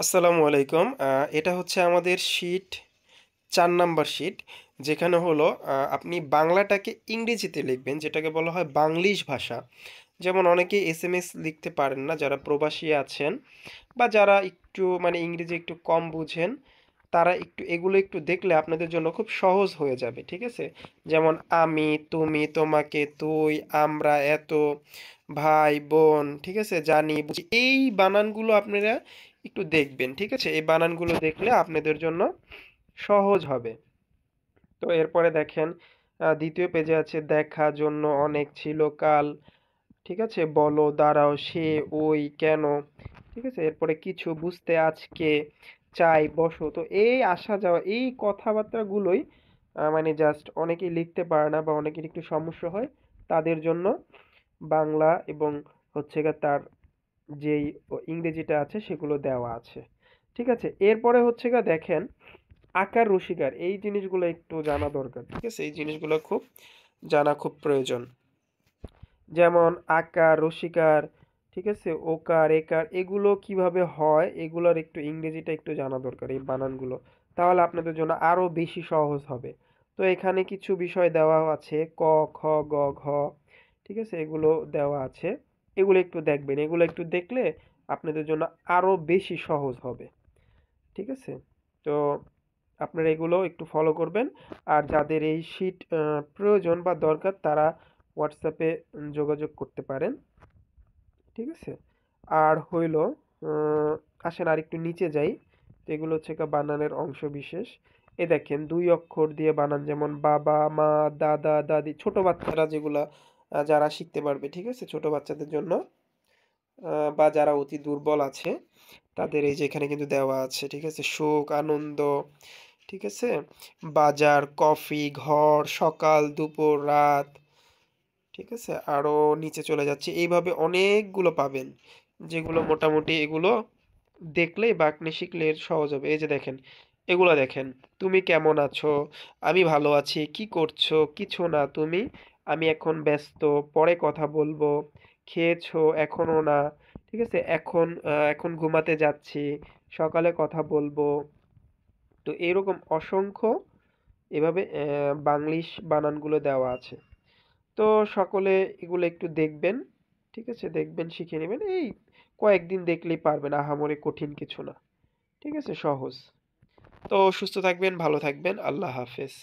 আসসালামু আলাইকুম। এটা হচ্ছে আমাদের শীট ৪ নাম্বার শীট। যেখানে হলো আপনি বাংলাটাকে ইংরেজিতে লিখবেন, যেটাকে বলা হয় বাংলিশ ভাষা। যেমন অনেকে এসএমএস লিখতে পারেন না, যারা প্রবাসী আছেন বা যারা একটু মানে ইংরেজি একটু কম বুঝেন, তারা এগুলো একটু দেখলে আপনাদের জন্য খুব সহজ হয়ে যাবে। ঠিক আছে? যেমন আমি, তুমি, তোমাকে, তুই, আমরা, এত, ভাই, বোন, ঠিক আছে? জানি, বুঝি। এই বানানগুলো আপনারা একটু দেখবেন। ঠিক আছে? এই বানানগুলো দেখলে আপনাদের জন্য সহজ হবে। তো এরপরে দেখেন, ২য় পেজে আছে দেখা, জন্য, অনেক, ছিল, কাল। ঠিক আছে? বলো, দাঁড়াও, সে, ওই, কেন। ঠিক আছে? এরপরে কিছু, বুঝতে, আজকে, চাই, বসো। তো এই আসা যাওয়া এই কথাবার্তাগুলোই মানে জাস্ট অনেকেই লিখতে পারে না বা অনেকের একটু সমস্যা হয়, তাদের জন্য বাংলা এবং হচ্ছে গিয়ে তার যেই ইংরেজিটা আছে সেগুলো দেওয়া আছে। ঠিক আছে? এরপরে হচ্ছে গিয়ে দেখেন, আকার রসিকার এই জিনিসগুলো একটু জানা দরকার। ঠিক আছে? এই জিনিসগুলো জানা খুব প্রয়োজন। যেমন আকার, রসিকার, ঠিক আছে? ওকার, একার এগুলো কিভাবে হয় এগুলোর একটু ইংরেজিটা একটু জানা দরকার, এই বানানগুলো। তাহলে আপনাদের জন্য আরো বেশি সহজ হবে। তো এখানে কিছু বিষয় দেওয়া আছে, ক, খ, গ, ঘ। ঠিক আছে? এগুলো দেওয়া আছে। এগুলো একটু দেখবেন। এগুলো একটু দেখলে আপনাদের জন্য আরো বেশি সহজ হবে। ঠিক আছে? তো আপনারা এগুলো একটু ফলো করবেন। আর যাদের এই শীট প্রয়োজন বা দরকার, তারা হোয়াটসঅ্যাপে যোগাযোগ করতে পারেন। ঠিক আছে? আর হইল, আহ, আসেন আর একটু নিচে যাই। তো এগুলো হচ্ছে বানানের অংশ বিশেষ। এ দেখেন ২ অক্ষর দিয়ে বানান, যেমন বাবা, মা, দাদা, দাদি। ছোট বাচ্চারা যেগুলা যারা শিখতে পারবে, ঠিক আছে? ছোট বাচ্চাদের জন্য বা যারা অতি দুর্বল আছে তাদের এই যে এখানে কিন্তু দেওয়া আছে। ঠিক আছে? সুখ, আনন্দ, ঠিক আছে? বাজার, কফি, ঘর, সকাল, দুপুর, রাত। ঠিক আছে? আরো নিচে চলে যাচ্ছে। এইভাবে অনেকগুলো পাবেন, যেগুলো মোটামুটি এগুলো দেখলেই বা আপনি শিখলে এর সহজ হবে। এই যে দেখেন, এগুলো দেখেন। তুমি কেমন আছো? আমি ভালো আছি। কি করছো? কিছু না। তুমি? আমি এখন ব্যস্ত। পরে কথা বলবো। খেয়েছো? এখনো না। ঠিক আছে? এখন ঘুমাতে যাচ্ছি। সকালে কথা বলবো। তো এরকম অসংখ্য এভাবে বাংলিশ বানানগুলো দেওয়া আছে। তো সকলে এগুলো একটু দেখবেন। ঠিক আছে? দেখবেন, শিখে নেবেন। এই কয়েকদিন দেখলেই পারবেন, আহামরি কঠিন কিছু না। ঠিক আছে? সহজ। তো সুস্থ থাকবেন, ভালো থাকবেন। আল্লাহ হাফেজ।